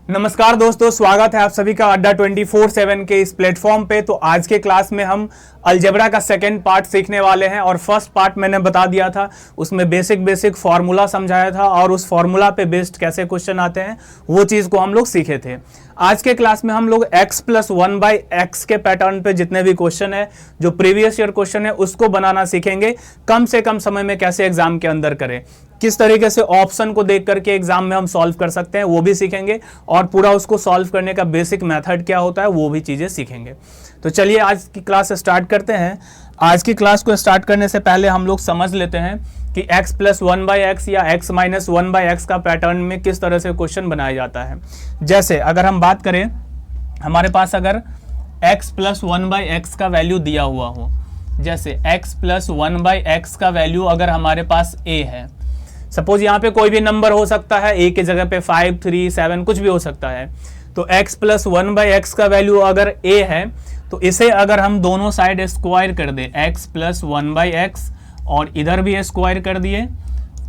नमस्कार दोस्तों, स्वागत है आप सभी का अड्डा 24/7 के इस प्लेटफॉर्म पे। तो आज के क्लास में हम अलजेब्रा का सेकंड पार्ट सीखने वाले हैं और फर्स्ट पार्ट मैंने बता दिया था, उसमें बेसिक फार्मूला समझाया था और उस फार्मूला पे बेस्ड कैसे क्वेश्चन आते हैं वो चीज़ को हम लोग सीखे थे। आज के क्लास में हम लोग x+1/x के पैटर्न पे जितने भी क्वेश्चन है, जो प्रीवियस ईयर क्वेश्चन है, उसको बनाना सीखेंगे। कम से कम समय में कैसे एग्जाम के अंदर करें, किस तरीके से ऑप्शन को देख करके एग्जाम में हम सॉल्व कर सकते हैं वो भी सीखेंगे, और पूरा उसको सॉल्व करने का बेसिक मेथड क्या होता है वो भी चीज़ें सीखेंगे। तो चलिए आज की क्लास स्टार्ट करते हैं। आज की क्लास को स्टार्ट करने से पहले हम लोग समझ लेते हैं कि x+1/x या x-1/x का पैटर्न में किस तरह से क्वेश्चन बनाया जाता है। जैसे अगर हम बात करें, हमारे पास अगर x+1/x का वैल्यू दिया हुआ हो, जैसे x+1/x का वैल्यू अगर हमारे पास a है, सपोज यहाँ पे कोई भी नंबर हो सकता है, a की जगह पे 5, 3, 7 कुछ भी हो सकता है। तो x+1/x का वैल्यू अगर a है तो इसे अगर हम दोनों साइड स्क्वायर कर दे, x+1/x और इधर भी स्क्वायर कर दिए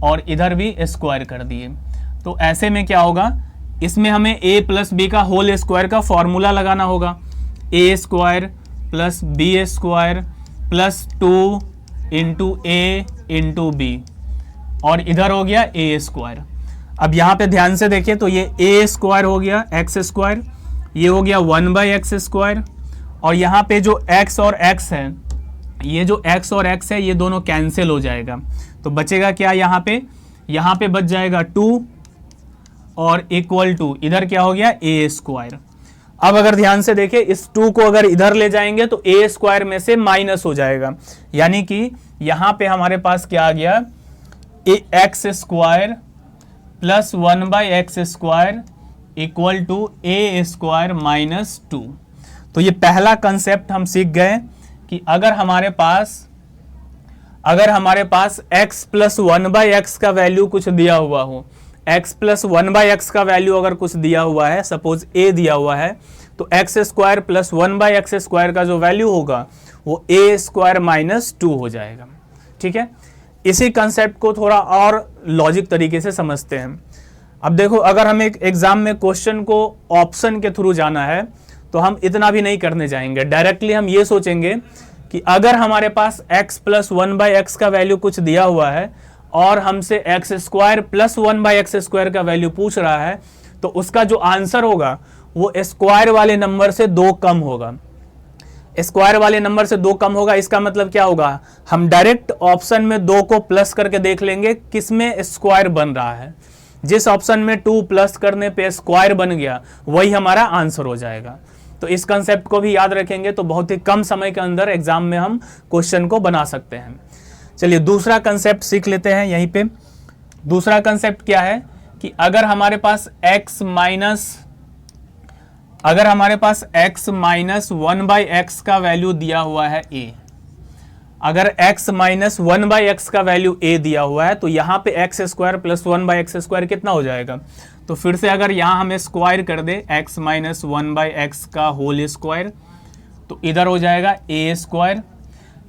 और इधर भी स्क्वायर कर दिए, तो ऐसे में क्या होगा, इसमें हमें a+b का होल स्क्वायर का फॉर्मूला लगाना होगा। a² + b² + 2 × a × b, और इधर हो गया a²। अब यहाँ पे ध्यान से देखिए तो ये a² हो गया x², ये हो गया 1/x², और यहाँ पे जो x और x है, ये जो x और x है ये दोनों कैंसिल हो जाएगा। तो बचेगा क्या यहाँ पे बच जाएगा 2 और इक्वल टू इधर क्या हो गया a²। अब अगर ध्यान से देखें, इस 2 को अगर इधर ले जाएंगे तो a² में से माइनस हो जाएगा, यानी कि यहाँ पे हमारे पास क्या आ गया, x² + 1/x² equal to a² - 2। तो ये पहला कंसेप्ट हम सीख गए कि अगर हमारे पास x+1/x का वैल्यू कुछ दिया हुआ हो, x+1/x का वैल्यू अगर कुछ दिया हुआ है, सपोज a दिया हुआ है, तो x² + 1/x² का जो वैल्यू होगा वो a² - 2 हो जाएगा। ठीक है, इसी कंसेप्ट को थोड़ा और लॉजिक तरीके से समझते हैं। अब देखो, अगर हम एक एग्जाम में क्वेश्चन को ऑप्शन के थ्रू जाना है तो हम इतना भी नहीं करने जाएंगे, डायरेक्टली हम ये सोचेंगे कि अगर हमारे पास x+1/x का वैल्यू कुछ दिया हुआ है और हमसे x² + 1/x² का वैल्यू पूछ रहा है, तो उसका जो आंसर होगा वो स्क्वायर वाले नंबर से 2 कम होगा। स्क्वायर वाले नंबर से 2 कम होगा, इसका मतलब क्या होगा, हम डायरेक्ट ऑप्शन में 2 को प्लस करके देख लेंगे किसमें स्क्वायर बन रहा है। जिस ऑप्शन में 2 प्लस करने पे स्क्वायर बन गया वही हमारा आंसर हो जाएगा। तो इस कंसेप्ट को भी याद रखेंगे तो बहुत ही कम समय के अंदर एग्जाम में हम क्वेश्चन को बना सकते हैं। चलिए दूसरा कंसेप्ट सीख लेते हैं। यहीं पे दूसरा कंसेप्ट क्या है कि अगर हमारे पास x-1/x का वैल्यू दिया हुआ है a, अगर x-1/x का वैल्यू a दिया हुआ है तो यहाँ पे x² + 1/x² कितना हो जाएगा। तो फिर से अगर यहाँ हमें स्क्वायर कर दे x-1/x का होल स्क्वायर, तो इधर हो जाएगा a²।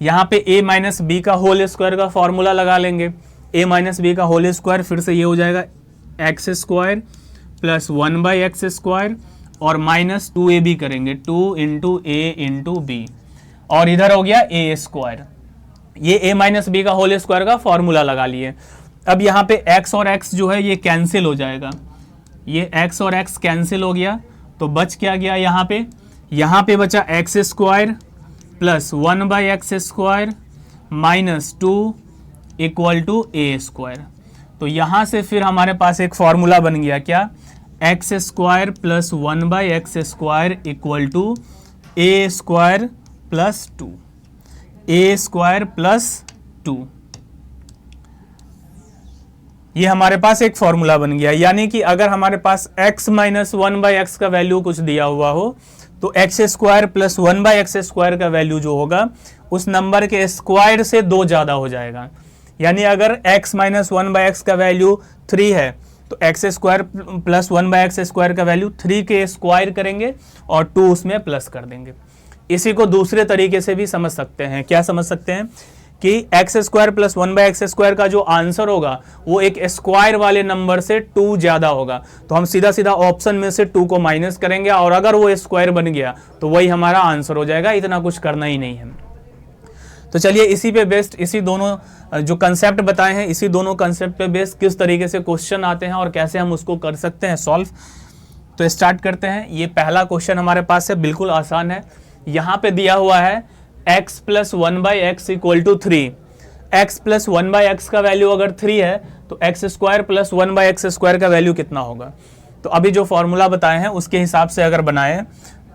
यहाँ पे a - b का होल स्क्वायर का फॉर्मूला लगा लेंगे, a - b का होल स्क्वायर फिर से ये हो जाएगा x² + 1/x² और -2ab करेंगे, 2 × a × b, और इधर हो गया a²। ये a - b का होल स्क्वायर का फॉर्मूला लगा लिए। अब यहाँ पे x और x जो है ये कैंसिल हो जाएगा, ये x और x कैंसिल हो गया, तो बच क्या गया यहाँ पे बचा x² + 1/x² - 2 equal to a²। तो यहाँ से फिर हमारे पास एक फॉर्मूला बन गया, क्या, x² + 1/x² equal to a² + 2, a² + 2। ये हमारे पास एक फॉर्मूला बन गया। यानी कि अगर हमारे पास x - 1/x का वैल्यू कुछ दिया हुआ हो तो x² + 1/x² का वैल्यू जो होगा उस नंबर के स्क्वायर से 2 ज़्यादा हो जाएगा। यानी अगर x - 1/x का वैल्यू 3 है तो x² + 1/x² का वैल्यू 3 के स्क्वायर करेंगे और 2 उसमें प्लस कर देंगे। इसी को दूसरे तरीके से भी समझ सकते हैं। क्या समझ सकते हैं कि एक्स स्क्वायर प्लस 1/x² का जो आंसर होगा वो एक स्क्वायर वाले नंबर से 2 ज्यादा होगा। तो हम सीधा सीधा ऑप्शन में से 2 को माइनस करेंगे और अगर वो स्क्वायर बन गया तो वही हमारा आंसर हो जाएगा, इतना कुछ करना ही नहीं है। तो चलिए इसी पे बेस्ड, इसी दोनों जो कंसेप्ट बताए हैं, इसी दोनों कंसेप्ट पे बेस्ड किस तरीके से क्वेश्चन आते हैं और कैसे हम उसको कर सकते हैं सॉल्व। तो स्टार्ट करते हैं। ये पहला क्वेश्चन हमारे पास है, बिल्कुल आसान है। यहाँ पे दिया हुआ है x plus 1/x equal to 3। x plus 1/x का वैल्यू अगर 3 है तो x स्क्वायर प्लस 1/x² का वैल्यू कितना होगा। तो अभी जो फॉर्मूला बताए हैं उसके हिसाब से अगर बनाए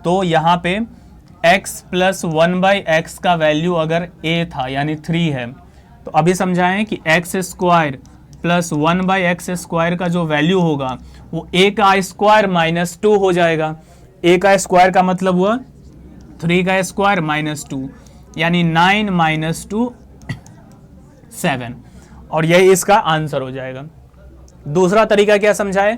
तो यहाँ पे x प्लस 1/x का वैल्यू अगर a था यानी 3 है, तो अभी समझाएं कि x स्क्वायर प्लस 1/x² का जो वैल्यू होगा वो a का स्क्वायर माइनस 2 हो जाएगा। a का स्क्वायर का मतलब हुआ 3 का स्क्वायर माइनस 2, यानी 9 माइनस 2 7, और यही इसका आंसर हो जाएगा। दूसरा तरीका क्या समझाए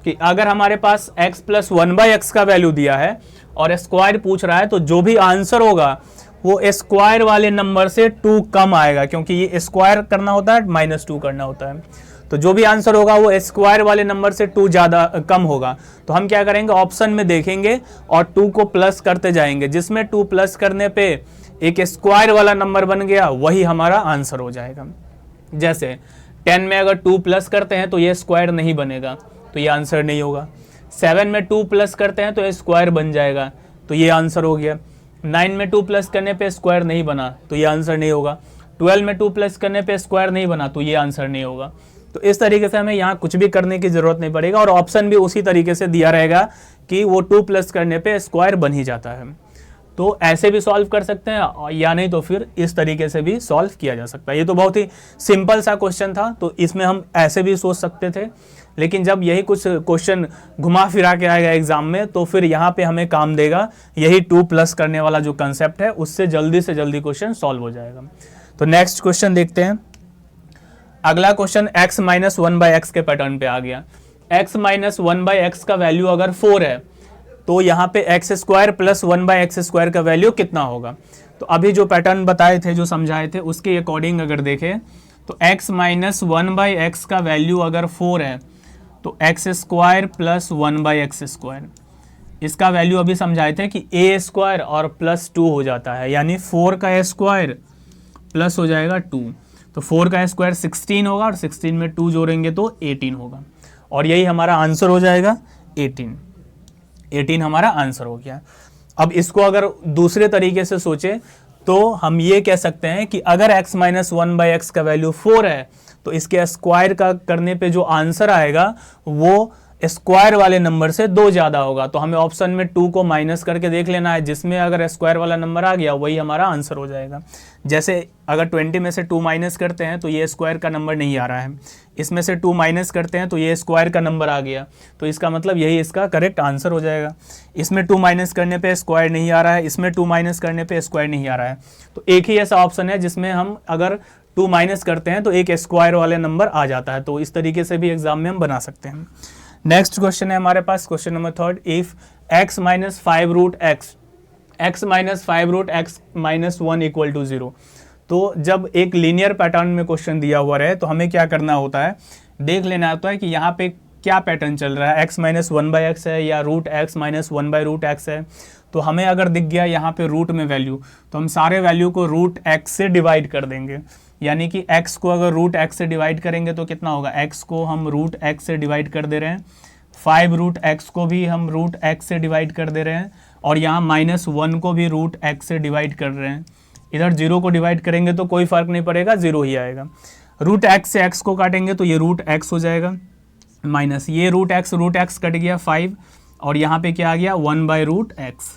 कि अगर हमारे पास x प्लस 1/x का वैल्यू दिया है और स्क्वायर पूछ रहा है तो जो भी आंसर होगा वो स्क्वायर वाले नंबर से 2 कम आएगा, क्योंकि ये स्क्वायर करना होता है माइनस 2 करना होता है। तो जो भी आंसर होगा वो स्क्वायर वाले नंबर से 2 ज़्यादा कम होगा। तो हम क्या करेंगे, ऑप्शन में देखेंगे और 2 को प्लस करते जाएंगे, जिसमें 2 प्लस करने पे एक स्क्वायर वाला नंबर बन गया, वही हमारा आंसर हो जाएगा। जैसे 10 में अगर 2 प्लस करते हैं तो ये स्क्वायर नहीं बनेगा, तो ये आंसर नहीं होगा। 7 में 2 प्लस करते हैं तो ये स्क्वायर बन जाएगा, तो ये आंसर हो गया। 9 में 2 प्लस करने पे स्क्वायर नहीं बना, तो ये आंसर नहीं होगा। 12 में 2 प्लस करने पे स्क्वायर नहीं बना, तो ये आंसर नहीं होगा। तो इस तरीके से हमें यहाँ कुछ भी करने की जरूरत नहीं पड़ेगा और ऑप्शन भी उसी तरीके से दिया रहेगा कि वो 2 प्लस करने पे स्क्वायर बन ही जाता है। तो ऐसे भी सॉल्व कर सकते हैं या नहीं तो फिर इस तरीके से भी सॉल्व किया जा सकता है। ये तो बहुत ही सिंपल सा क्वेश्चन था, तो इसमें हम ऐसे भी सोच सकते थे, लेकिन जब यही कुछ क्वेश्चन घुमा फिरा के आएगा एग्जाम में तो फिर यहाँ पे हमें काम देगा यही 2 प्लस करने वाला जो कंसेप्ट है, उससे जल्दी से जल्दी क्वेश्चन सॉल्व हो जाएगा। तो नेक्स्ट क्वेश्चन देखते हैं। अगला क्वेश्चन x माइनस 1/x के पैटर्न पे आ गया। x माइनस 1/x का वैल्यू अगर 4 है तो यहाँ पे x स्क्वायर प्लस 1/x² का वैल्यू कितना होगा। तो अभी जो पैटर्न बताए थे, जो समझाए थे, उसके अकॉर्डिंग अगर देखें तो x माइनस 1/x का वैल्यू अगर 4 है तो x स्क्वायर प्लस 1/x², इसका वैल्यू अभी समझाए थे कि a स्क्वायर और प्लस 2 हो जाता है, यानी 4 का स्क्वायर प्लस हो जाएगा 2, तो 4 का स्क्वायर 16 होगा और 16 में 2 जोड़ेंगे तो 18 होगा, और यही हमारा आंसर हो जाएगा 18 हमारा आंसर हो गया। अब इसको अगर दूसरे तरीके से सोचे तो हम ये कह सकते हैं कि अगर x माइनस 1/x का वैल्यू 4 है तो इसके स्क्वायर का करने पे जो आंसर आएगा वो स्क्वायर वाले नंबर से 2 ज़्यादा होगा। तो हमें ऑप्शन में 2 को माइनस करके देख लेना है, जिसमें अगर स्क्वायर वाला नंबर आ गया वही हमारा आंसर हो जाएगा। जैसे अगर 20 में से 2 माइनस करते हैं तो ये स्क्वायर का नंबर नहीं आ रहा है, इसमें से 2 माइनस करते हैं तो ये स्क्वायर का नंबर आ गया, तो इसका मतलब यही इसका करेक्ट आंसर हो जाएगा। इसमें 2 माइनस करने पे स्क्वायर नहीं आ रहा है, इसमें 2 माइनस करने पे स्क्वायर नहीं आ रहा है, तो एक ही ऐसा ऑप्शन है जिसमें हम अगर 2 माइनस करते हैं तो एक स्क्वायर वाले नंबर आ जाता है। तो इस तरीके से भी एग्जाम में हम बना सकते हैं। नेक्स्ट क्वेश्चन है हमारे पास, question number 3, if x minus 5 root x minus 5 root x minus 1 equal to 0। तो जब एक लीनियर पैटर्न में क्वेश्चन दिया हुआ रहे तो हमें क्या करना होता है, देख लेना होता है कि यहाँ पे क्या पैटर्न चल रहा है, x माइनस 1/x है या रूट x माइनस 1/√x है। तो हमें अगर दिख गया यहाँ पे रूट में वैल्यू, तो हम सारे वैल्यू को रूट x से डिवाइड कर देंगे, यानी कि x को अगर रूट x से डिवाइड करेंगे तो कितना होगा, x को हम रूट x से डिवाइड कर दे रहे हैं, 5 रूट x को भी हम रूट x से डिवाइड कर दे रहे हैं, और यहाँ -1 को भी रूट x से डिवाइड कर रहे हैं। इधर 0 को डिवाइड करेंगे तो कोई फर्क नहीं पड़ेगा, 0 ही आएगा। रूट x से x को काटेंगे तो ये रूट x हो जाएगा, माइनस ये रूट x कट गया 5, और यहाँ पे क्या आ गया 1/√x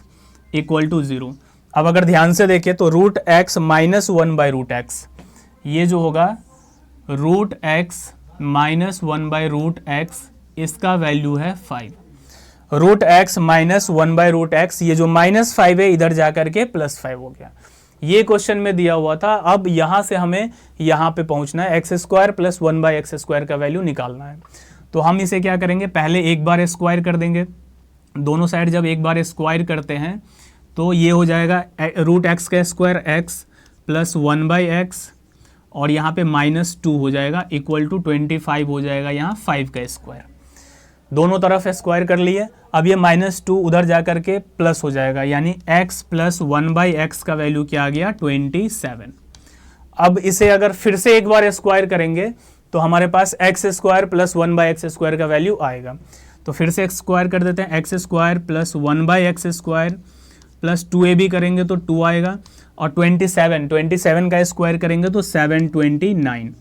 इक्वल टू 0। अब अगर ध्यान से देखें तो रूट x माइनस 1/√x, ये जो होगा रूट x माइनस 1/√x, इसका वैल्यू है 5। रूट x माइनस 1/√x, ये जो -5 है इधर जाकर के +5 हो गया। ये क्वेश्चन में दिया हुआ था। अब यहाँ से हमें यहाँ पे पहुँचना है, x स्क्वायर प्लस 1/x² का वैल्यू निकालना है। तो हम इसे क्या करेंगे, पहले एक बार स्क्वायर कर देंगे, दोनों साइड जब एक बार स्क्वायर करते हैं तो ये हो जाएगा रूट x का स्क्वायर x प्लस 1/x और यहाँ पे -2 हो जाएगा इक्वल टू 25 हो जाएगा यहाँ 5 का स्क्वायर। दोनों तरफ स्क्वायर कर लिए। अब ये -2 उधर जा कर के प्लस हो जाएगा, यानी x प्लस 1/x का वैल्यू क्या आ गया 27। अब इसे अगर फिर से एक बार स्क्वायर करेंगे तो हमारे पास x square plus 1/x square का वैल्यू आएगा। तो फिर से स्क्वायर कर देते हैं, x square plus 1/x square plus 2ab करेंगे तो 2 आएगा, और 27 का स्क्वायर करेंगे तो 729।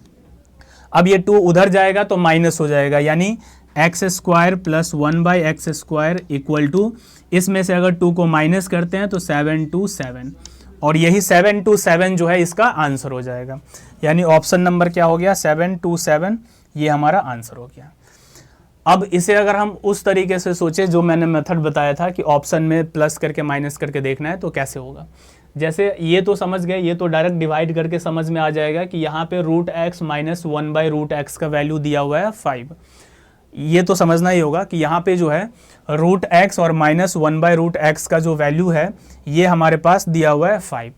अब ये 2 उधर जाएगा तो माइनस हो जाएगा, यानी x square plus 1/x square equal to, इसमें से अगर 2 को माइनस करते हैं तो 727, और यही 727 जो है इसका आंसर हो जाएगा। यानी ऑप्शन नंबर क्या हो गया 727, ये हमारा आंसर हो गया। अब इसे अगर हम उस तरीके से सोचे जो मैंने मेथड बताया था कि ऑप्शन में प्लस करके माइनस करके देखना है, तो कैसे होगा। जैसे ये तो समझ गए, ये तो डायरेक्ट डिवाइड करके समझ में आ जाएगा कि यहाँ पे √x माइनस 1/√x का वैल्यू दिया हुआ है 5। ये तो समझना ही होगा कि यहाँ पे जो है √x और माइनस 1/√x का जो वैल्यू है ये हमारे पास दिया हुआ है 5।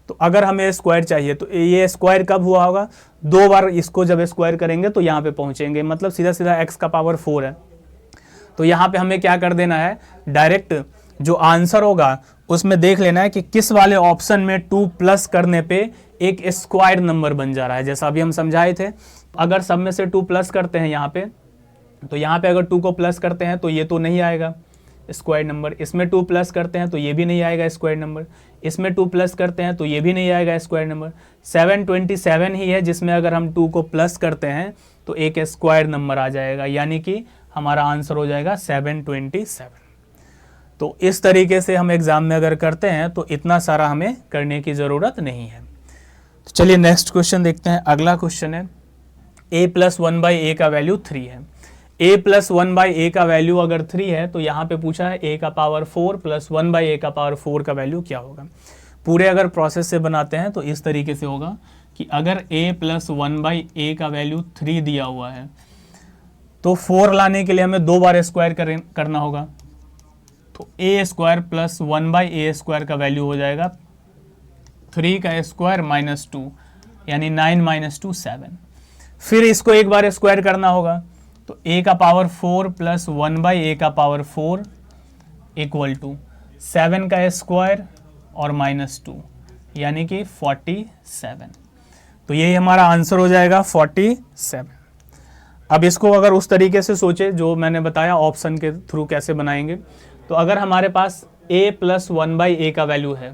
तो अगर हमें स्क्वायर चाहिए तो ये स्क्वायर कब हुआ होगा, 2 बार इसको जब स्क्वायर करेंगे तो यहाँ पे पहुँचेंगे, मतलब सीधा सीधा x का पावर 4 है। तो यहाँ पे हमें क्या कर देना है, डायरेक्ट जो आंसर होगा उसमें देख लेना है कि किस वाले ऑप्शन में 2 प्लस करने पे एक स्क्वायर नंबर बन जा रहा है। जैसा अभी हम समझाए थे, अगर सब में से 2 प्लस करते हैं यहाँ पे, तो यहाँ पे अगर 2 को प्लस करते हैं तो ये तो नहीं आएगा स्क्वायर नंबर, इसमें 2 प्लस करते हैं तो ये भी नहीं आएगा स्क्वायर नंबर, इसमें 2 प्लस करते हैं तो ये भी नहीं आएगा स्क्वायर नंबर। 727 ही है जिसमें अगर हम 2 को प्लस करते हैं तो एक स्क्वायर नंबर आ जाएगा, यानी कि हमारा आंसर हो जाएगा 727। तो इस तरीके से हम एग्जाम में अगर करते हैं तो इतना सारा हमें करने की ज़रूरत नहीं है। तो चलिए नेक्स्ट क्वेश्चन देखते हैं। अगला क्वेश्चन है a प्लस 1/a का वैल्यू 3 है। a प्लस 1/a का वैल्यू अगर 3 है तो यहाँ पे पूछा है a का पावर 4 प्लस 1/a का पावर 4 का वैल्यू क्या होगा। पूरे अगर प्रोसेस से बनाते हैं तो इस तरीके से होगा कि अगर a प्लस 1/a का वैल्यू 3 दिया हुआ है तो 4 लाने के लिए हमें 2 बार स्क्वायर करना होगा। तो a square plus 1/a square का वैल्यू हो जाएगा 3 का स्क्वायर माइनस 2, यानी 9 माइनस 2 7। फिर इसको एक बार स्क्वायर करना होगा, तो a का पावर 4 प्लस 1/a का पावर 4 इक्वल टू 7 का स्क्वायर और माइनस 2, यानी कि 47। तो यही हमारा आंसर हो जाएगा 47। अब इसको अगर उस तरीके से सोचे जो मैंने बताया ऑप्शन के थ्रू कैसे बनाएंगे, तो अगर हमारे पास a प्लस 1/a का वैल्यू है,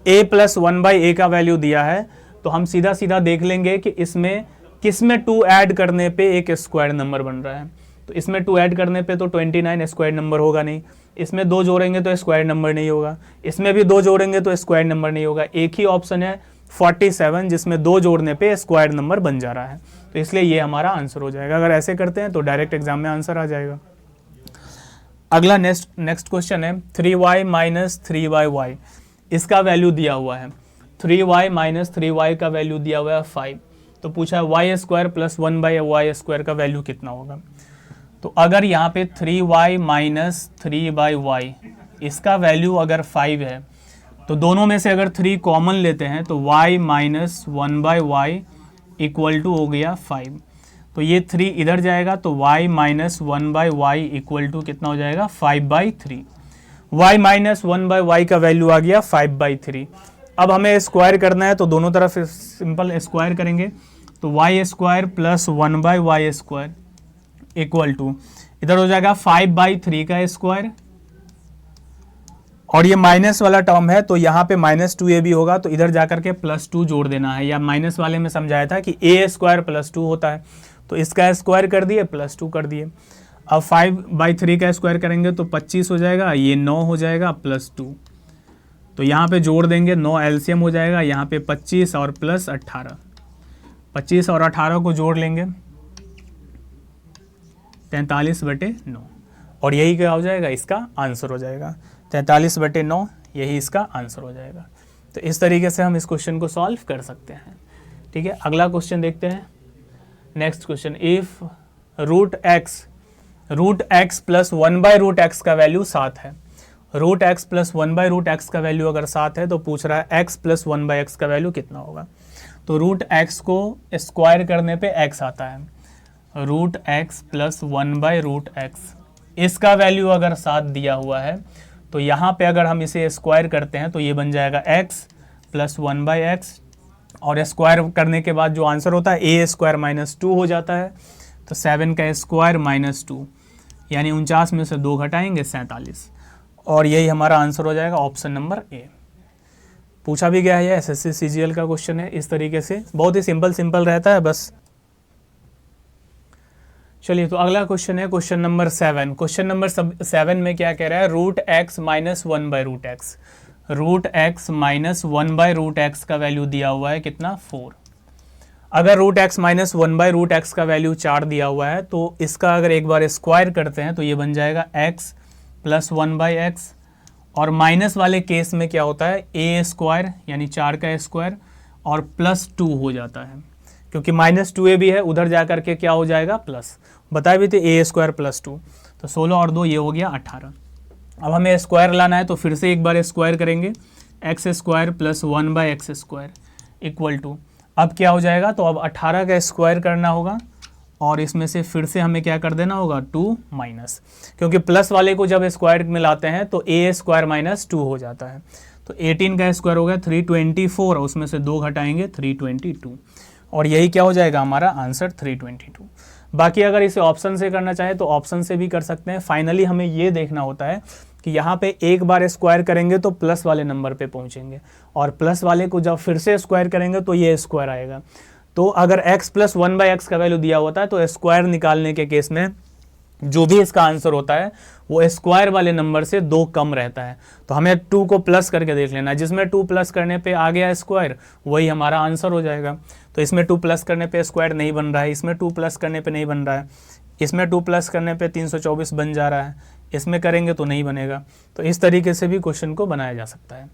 a प्लस 1/a का वैल्यू दिया है, तो हम सीधा सीधा देख लेंगे कि इसमें किसमें 2 ऐड करने पे एक स्क्वायर नंबर बन रहा है। तो इसमें 2 ऐड करने पे तो 29 स्क्वायर नंबर होगा नहीं, इसमें 2 जोड़ेंगे तो स्क्वायर नंबर नहीं होगा, इसमें भी 2 जोड़ेंगे तो स्क्वायर नंबर नहीं होगा। एक ही ऑप्शन है 47 जिसमें 2 जोड़ने पे स्क्वायर नंबर बन जा रहा है, तो इसलिए ये हमारा आंसर हो जाएगा। अगर ऐसे करते हैं तो डायरेक्ट एग्जाम में आंसर आ जाएगा। अगला नेक्स्ट क्वेश्चन है 3y माइनस 3y, इसका वैल्यू दिया हुआ है 3y माइनस 3y का वैल्यू दिया हुआ है 5। तो पूछा है y square plus 1/y square का वैल्यू कितना होगा। तो अगर यहाँ पे 3y माइनस 3/y इसका वैल्यू अगर 5 है, तो दोनों में से अगर 3 कॉमन लेते हैं तो y minus 1/y equal to हो गया 5। तो ये 3 इधर जाएगा तो y minus 1/y equal to कितना हो जाएगा 5/3। y माइनस 1/y का वैल्यू आ गया 5/3। अब हमें स्क्वायर करना है तो दोनों तरफ सिंपल स्क्वायर करेंगे, तो y square plus 1/y square equal to इधर हो जाएगा 5/3 का स्क्वायर, और ये माइनस वाला टर्म है तो यहाँ पे -2ab होगा, तो इधर जाकर के +2 जोड़ देना है। या माइनस वाले में समझाया था कि a स्क्वायर प्लस 2 होता है, तो इसका स्क्वायर कर दिए +2 कर दिए। अब 5/3 का स्क्वायर करेंगे तो 25 हो जाएगा, ये 9 हो जाएगा +2, तो यहाँ पे जोड़ देंगे 9 एलसीएम हो जाएगा, यहाँ पे 25 और प्लस 18, 25 और 18 को जोड़ लेंगे 43/9, और यही क्या हो जाएगा इसका आंसर हो जाएगा 43/9, यही इसका आंसर हो जाएगा। तो इस तरीके से हम इस क्वेश्चन को सॉल्व कर सकते हैं। ठीक है, अगला क्वेश्चन देखते हैं। Next question, if √x plus 1/√x का वैल्यू 7 है। √x प्लस 1/√x का वैल्यू अगर 7 है तो पूछ रहा है x प्लस 1/x का वैल्यू कितना होगा। तो रूट एक्स को स्क्वायर करने पे एक्स आता है, रूट एक्स प्लस 1/√x। इसका वैल्यू अगर 7 दिया हुआ है तो यहाँ पे अगर हम इसे स्क्वायर करते हैं तो ये बन जाएगा x प्लस 1/x, और स्क्वायर करने के बाद जो आंसर होता है a² - 2 हो जाता है। तो 7 का स्क्वायर -2 यानी 49 में से 2 घटाएंगे 47, और यही हमारा आंसर हो जाएगा ऑप्शन नंबर ए। पूछा भी गया है, एसएससी सीजीएल का क्वेश्चन है इस तरीके से, बहुत ही सिंपल रहता है बस। चलिए तो अगला क्वेश्चन है क्वेश्चन नंबर 7। क्वेश्चन नंबर 7 में क्या कह रहा है, root x minus 1/√x। Root x minus 1/√x का वैल्यू दिया हुआ है कितना, 4। अगर रूट एक्स माइनस 1/√x का वैल्यू 4 दिया हुआ है तो इसका अगर एक बार स्क्वायर करते हैं तो ये बन जाएगा x प्लस 1/x, और माइनस वाले केस में क्या होता है a² यानी 4 का स्क्वायर और प्लस 2 हो जाता है, क्योंकि -2a भी है, उधर जा करके क्या हो जाएगा प्लस, बताए भी थे a² प्लस 2। तो 16 और 2 ये हो गया 18। अब हमें स्क्वायर लाना है तो फिर से एक बार स्क्वायर करेंगे, x² plus 1/x² equal to, अब क्या हो जाएगा, तो अब 18 का स्क्वायर करना होगा और इसमें से फिर से हमें क्या कर देना होगा 2 माइनस, क्योंकि प्लस वाले को जब स्क्वायर में लाते हैं तो a² - 2 हो जाता है। तो 18 का स्क्वायर हो गया 324, और उसमें से 2 घटाएंगे 322, और यही क्या हो जाएगा हमारा आंसर 322। बाकी अगर इसे ऑप्शन से करना चाहे तो ऑप्शन से भी कर सकते हैं। फाइनली हमें ये देखना होता है कि यहाँ पे एक बार स्क्वायर करेंगे तो प्लस वाले नंबर पे पहुँचेंगे, और प्लस वाले को जब फिर से स्क्वायर करेंगे तो ये स्क्वायर आएगा। तो अगर x प्लस 1/x का वैल्यू दिया होता है तो स्क्वायर निकालने के केस में जो भी इसका आंसर होता है वो स्क्वायर वाले नंबर से 2 कम रहता है। तो हमें 2 को प्लस करके देख लेना है, जिसमें 2 प्लस करने पे आ गया स्क्वायर वही हमारा आंसर हो जाएगा। तो इसमें 2 प्लस करने पे स्क्वायर नहीं बन रहा है, इसमें 2 प्लस करने पे नहीं बन रहा है, इसमें 2 प्लस करने पे 324 बन जा रहा है, इसमें करेंगे तो नहीं बनेगा। तो इस तरीके से भी क्वेश्चन को बनाया जा सकता है।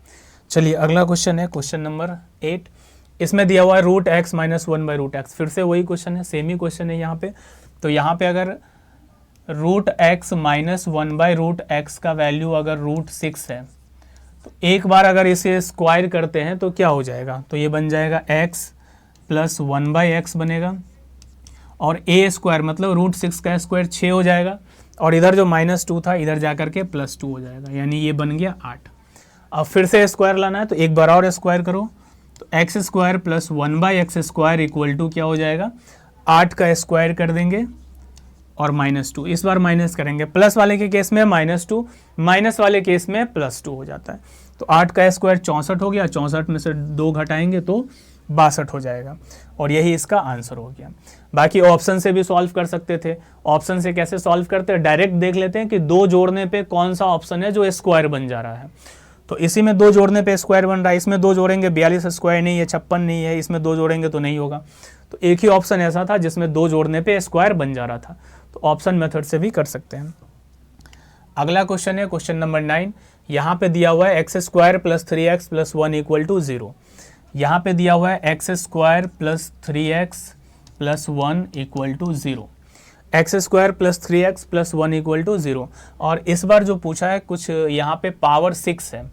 चलिए अगला क्वेश्चन है क्वेश्चन नंबर 8। इसमें दिया हुआ है रूट एक्स माइनस 1/√x। फिर से वही क्वेश्चन है, सेम ही क्वेश्चन है यहाँ पे। तो यहाँ पे अगर रूट एक्स माइनस 1/√x का वैल्यू अगर रूट 6 है तो एक बार अगर इसे स्क्वायर करते हैं तो क्या हो जाएगा, तो ये बन जाएगा x प्लस 1/x बनेगा, और a² मतलब रूट 6 का स्क्वायर 6 हो जाएगा, और इधर जो -2 था इधर जा करके +2 हो जाएगा, यानी ये बन गया 8। अब फिर से स्क्वायर लाना है तो एक बार और स्क्वायर करो, तो x² plus 1/x² equal to क्या हो जाएगा, 8 का स्क्वायर कर देंगे और -2, इस बार माइनस करेंगे, प्लस वाले के केस में -2, माइनस वाले केस में +2 हो जाता है। तो 8 का स्क्वायर 64 हो गया, 64 में से 2 घटाएंगे तो 62 हो जाएगा, और यही इसका आंसर हो गया। बाकी ऑप्शन से भी सॉल्व कर सकते थे। ऑप्शन से कैसे सॉल्व करते हैं, डायरेक्ट देख लेते हैं कि 2 जोड़ने पे कौन सा ऑप्शन है जो स्क्वायर बन जा रहा है। तो इसी में 2 जोड़ने पे स्क्वायर बन रहा है, इसमें 2 जोड़ेंगे 42 स्क्वायर नहीं है, 56 नहीं है, इसमें 2 जोड़ेंगे तो नहीं होगा। तो एक ही ऑप्शन ऐसा था जिसमें 2 जोड़ने पे स्क्वायर बन जा रहा था, तो ऑप्शन मेथड से भी कर सकते हैं। अगला क्वेश्चन है क्वेश्चन नंबर 9। यहाँ पे दिया हुआ है x² plus 3x plus 1 equal to 0। यहाँ पे दिया हुआ है x² plus 3x plus 1 equal to 0, x² plus 3x plus 1 equal to 0। और इस बार जो पूछा है कुछ यहाँ पे पावर 6 है,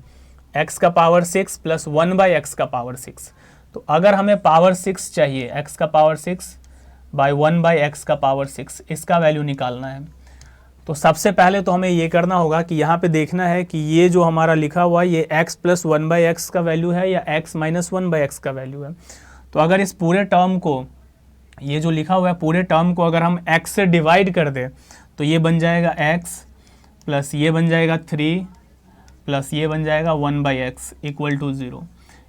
x का पावर 6 प्लस 1/x का पावर 6। तो अगर हमें पावर 6 चाहिए, x का पावर 6 बाई 1/x का पावर 6, इसका वैल्यू निकालना है। तो सबसे पहले तो हमें ये करना होगा कि यहाँ पे देखना है कि ये जो हमारा लिखा हुआ है ये x प्लस 1/x का वैल्यू है या x माइनस 1/x का वैल्यू है। तो अगर इस पूरे टर्म को, ये जो लिखा हुआ है पूरे टर्म को अगर हम x से डिवाइड कर दें तो ये बन जाएगा x प्लस ये बन जाएगा 3 प्लस ये बन जाएगा 1/x इक्वल टू 0,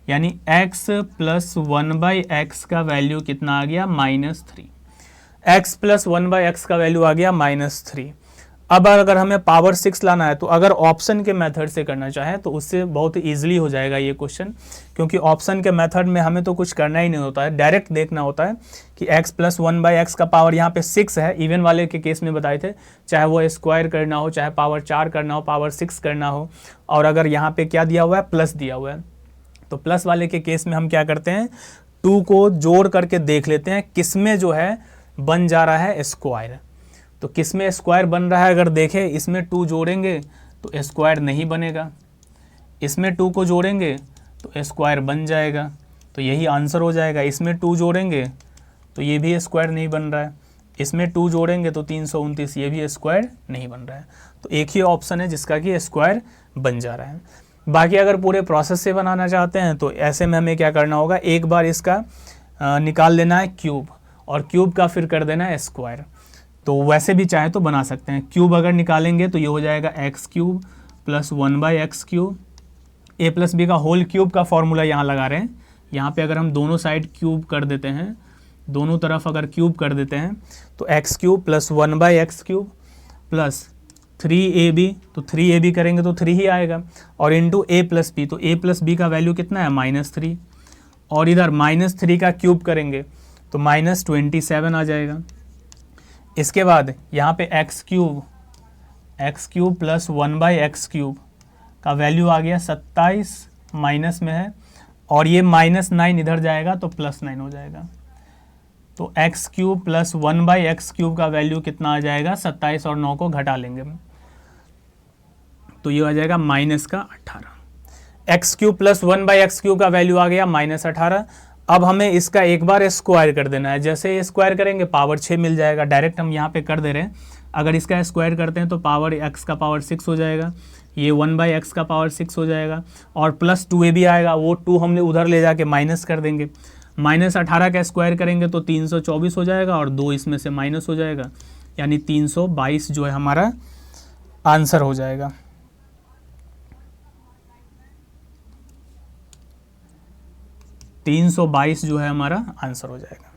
यानी x प्लस 1/x का वैल्यू कितना आ गया, -3। x प्लस 1/x का वैल्यू आ गया -3। अब अगर हमें पावर 6 लाना है तो अगर ऑप्शन के मेथड से करना चाहें तो उससे बहुत ईजिली हो जाएगा ये क्वेश्चन, क्योंकि ऑप्शन के मेथड में हमें तो कुछ करना ही नहीं होता है, डायरेक्ट देखना होता है कि x प्लस 1/x का पावर यहाँ पे 6 है, इवन वाले के केस में बताए थे, चाहे वो स्क्वायर करना हो, चाहे पावर 4 करना हो, पावर 6 करना हो, और अगर यहाँ पे क्या दिया हुआ है, प्लस दिया हुआ है, तो प्लस वाले के केस में हम क्या करते हैं, 2 को जोड़ करके देख लेते हैं किस में जो है बन जा रहा है स्क्वायर। तो किस में स्क्वायर बन रहा है, अगर देखें इसमें 2 जोड़ेंगे तो स्क्वायर नहीं बनेगा, इसमें 2 को जोड़ेंगे तो स्क्वायर बन जाएगा, तो यही आंसर हो जाएगा। इसमें 2 जोड़ेंगे तो ये भी स्क्वायर नहीं बन रहा है, इसमें 2 जोड़ेंगे तो 329, ये भी स्क्वायर नहीं बन रहा है। तो एक ही ऑप्शन है जिसका कि स्क्वायर बन जा रहा है। बाकी अगर पूरे प्रोसेस से बनाना चाहते हैं तो ऐसे में हमें क्या करना होगा, एक बार इसका निकाल लेना है क्यूब, और क्यूब का फिर कर देना है स्क्वायर। तो वैसे भी चाहे तो बना सकते हैं। क्यूब अगर निकालेंगे तो ये हो जाएगा X cube plus 1/x cube, A plus B का होल क्यूब का फॉर्मूला यहाँ लगा रहे हैं। यहाँ पे अगर हम दोनों साइड क्यूब कर देते हैं, दोनों तरफ अगर क्यूब कर देते हैं तो x cube plus 1/x cube plus 3ab, तो 3ab करेंगे तो 3 ही आएगा, और इंटू a प्लस बी, तो a प्लस बी का वैल्यू कितना है -3, और इधर -3 का क्यूब करेंगे तो -27 आ जाएगा। इसके बाद यहाँ पे x cube plus 1/x cube का वैल्यू आ गया 27, माइनस में है, और ये -9 इधर जाएगा तो +9 हो जाएगा। तो x cube plus 1/x cube का वैल्यू कितना आ जाएगा, 27 और 9 को घटा लेंगे तो ये आ जाएगा -18। X cube plus 1/x cube का वैल्यू आ गया -18। अब हमें इसका एक बार स्क्वायर कर देना है। जैसे स्क्वायर करेंगे पावर 6 मिल जाएगा, डायरेक्ट हम यहाँ पे कर दे रहे हैं। अगर इसका स्क्वायर करते हैं तो पावर x का पावर 6 हो जाएगा, ये 1/x का पावर 6 हो जाएगा, और प्लस 2ab आएगा, वो 2 हमने उधर ले जाके माइनस कर देंगे। -18 का स्क्वायर करेंगे तो 324 हो जाएगा, और 2 इसमें से माइनस हो जाएगा, यानी 322 जो है हमारा आंसर हो जाएगा। $322 जो है हमारा आंसर हो जाएगा।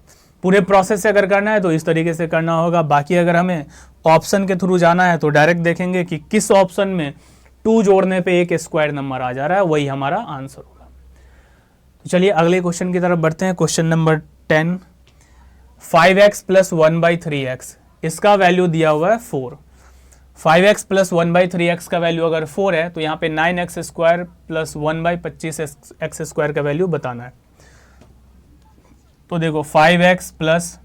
पूरे प्रोसेस से अगर करना है तो इस तरीके से करना होगा। बाकी अगर हमें ऑप्शन के थ्रू जाना है तो डायरेक्ट देखेंगे कि किस ऑप्शन में 2 जोड़ने पे एक स्क्वायर नंबर आ जा रहा है, वही हमारा आंसर होगा। तो चलिए अगले क्वेश्चन की तरफ बढ़ते हैं। Question number 10, 5x plus 1/3x, इसका वैल्यू दिया हुआ है 4। 5x प्लस 1/3x का वैल्यू अगर 4 है तो यहाँ पे 9x square plus 1/25x square का वैल्यू बताना है। तो देखो 5x प्लस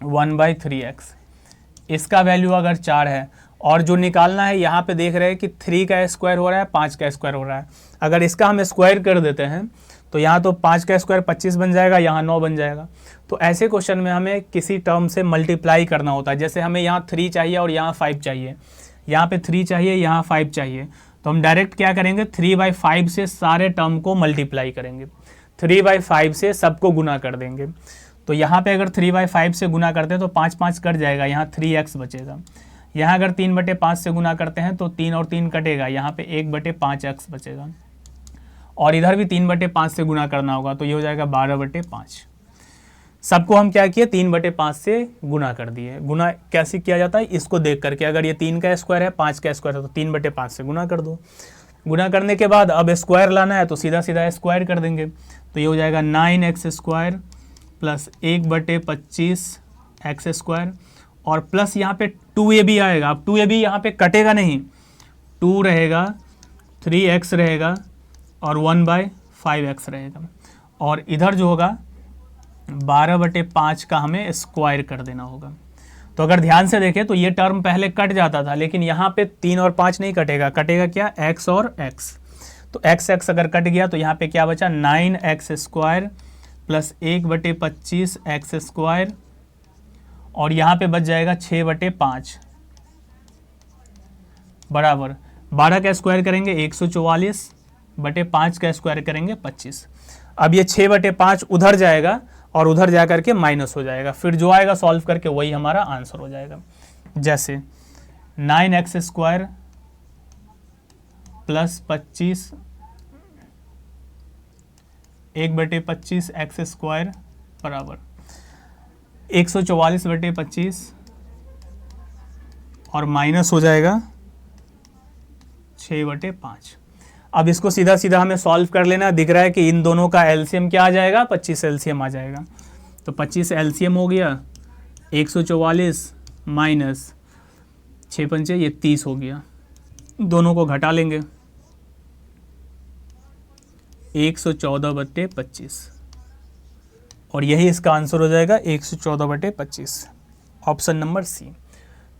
1/3x, इसका वैल्यू अगर 4 है, और जो निकालना है यहाँ पे देख रहे हैं कि 3 का स्क्वायर हो रहा है, 5 का स्क्वायर हो रहा है। अगर इसका हम स्क्वायर कर देते हैं तो यहाँ तो 5 का स्क्वायर 25 बन जाएगा, यहाँ 9 बन जाएगा। तो ऐसे क्वेश्चन में हमें किसी टर्म से मल्टीप्लाई करना होता है। जैसे हमें यहाँ 3 चाहिए और यहाँ 5 चाहिए, यहाँ पे 3 चाहिए, यहाँ 5 चाहिए, तो हम डायरेक्ट क्या करेंगे, 3/5 से सारे टर्म को मल्टीप्लाई करेंगे, 3/5 से सबको गुना कर देंगे। तो यहाँ पे अगर 3/5 से गुना करते हैं तो 5 5 कट जाएगा, यहाँ 3x बचेगा। यहाँ अगर 3/5 से गुना करते हैं तो 3 और 3 कटेगा, यहाँ पे 1/5x बचेगा, और इधर भी 3/5 से गुना करना होगा तो ये हो जाएगा 12/5। सबको हम क्या किए, 3/5 से गुना कर दिए। गुना कैसे किया जाता है, इसको देख करके, अगर ये 3 का स्क्वायर है, 5 का स्क्वायर है तो 3/5 से गुना कर दो। गुना करने के बाद अब स्क्वायर लाना है तो सीधा सीधा स्क्वायर कर देंगे, तो ये हो जाएगा 9x square plus 1/25x square, और प्लस यहाँ पे 2ab आएगा। अब 2ab यहाँ पे कटेगा नहीं, 2 रहेगा, 3x रहेगा, और 1/5x रहेगा, और इधर जो होगा 12/5 का हमें स्क्वायर कर देना होगा। तो अगर ध्यान से देखें तो ये टर्म पहले कट जाता था, लेकिन यहाँ पे 3 और 5 नहीं कटेगा, कटेगा क्या, x और x। तो x अगर कट गया तो यहाँ पे क्या बचा, 9x square plus 1/25x square, और यहाँ पे बच जाएगा 6/5 बराबर 12 का स्क्वायर करेंगे 144/5 का स्क्वायर करेंगे 25। अब ये 6/5 उधर जाएगा और उधर जा करके माइनस हो जाएगा, फिर जो आएगा सॉल्व करके वही हमारा आंसर हो जाएगा। जैसे 9x square plus 25 1/25x square बराबर 144/25, और माइनस हो जाएगा 6/5। अब इसको सीधा सीधा हमें सॉल्व कर लेना। दिख रहा है कि इन दोनों का एलसीएम क्या आ जाएगा, 25 एलसीएम आ जाएगा। तो 25 एलसीएम हो गया, 144 माइनस 6×5 ये 30 हो गया। दोनों को घटा लेंगे, 114/25, और यही इसका आंसर हो जाएगा 114/25, ऑप्शन नंबर सी।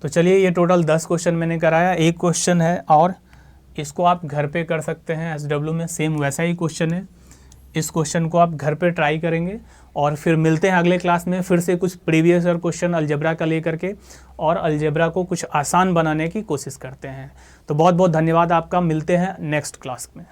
तो चलिए ये टोटल 10 क्वेश्चन मैंने कराया। एक क्वेश्चन है और इसको आप घर पे कर सकते हैं, एसडब्ल्यू में सेम वैसा ही क्वेश्चन है। इस क्वेश्चन को आप घर पे ट्राई करेंगे और फिर मिलते हैं अगले क्लास में फिर से कुछ प्रीवियस ईयर क्वेश्चन अलजेब्रा का लेकर के और अलजेब्रा को कुछ आसान बनाने की कोशिश करते हैं। तो बहुत बहुत धन्यवाद आपका, मिलते हैं नेक्स्ट क्लास में।